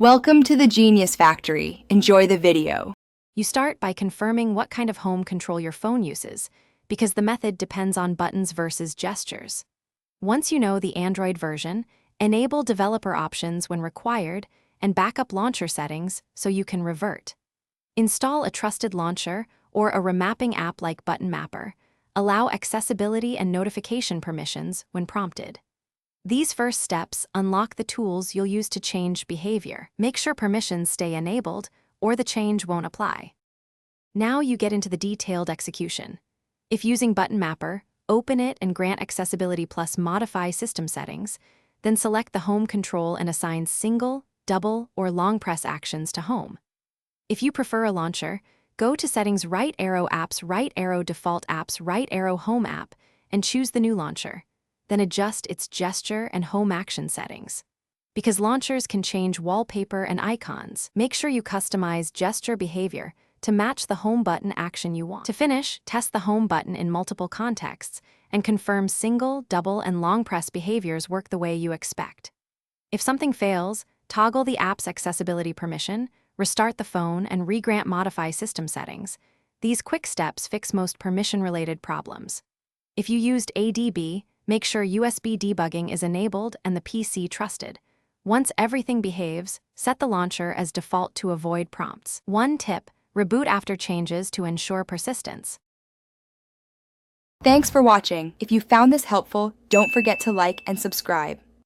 Welcome to the Genius Factory. Enjoy the video. You start by confirming what kind of home control your phone uses, because the method depends on buttons versus gestures. Once you know the Android version, enable developer options when required and backup launcher settings so you can revert. Install a trusted launcher or a remapping app like Button Mapper. Allow accessibility and notification permissions when prompted. These first steps unlock the tools you'll use to change behavior. Make sure permissions stay enabled, or the change won't apply. Now you get into the detailed execution. If using Button Mapper, open it and grant Accessibility plus Modify System Settings, then select the Home control and assign single, double, or long press actions to Home. If you prefer a launcher, go to Settings, right arrow Apps, right arrow Default Apps, right arrow Home App, and choose the new launcher. Then adjust its gesture and home action settings. Because launchers can change wallpaper and icons, make sure you customize gesture behavior to match the home button action you want. To finish, test the home button in multiple contexts and confirm single, double, and long press behaviors work the way you expect. If something fails, toggle the app's accessibility permission, restart the phone, and regrant Modify System Settings. These quick steps fix most permission-related problems. If you used ADB, make sure USB debugging is enabled and the PC trusted. Once everything behaves, set the launcher as default to avoid prompts. One tip: reboot after changes to ensure persistence. Thanks for watching. If you found this helpful, don't forget to like and subscribe.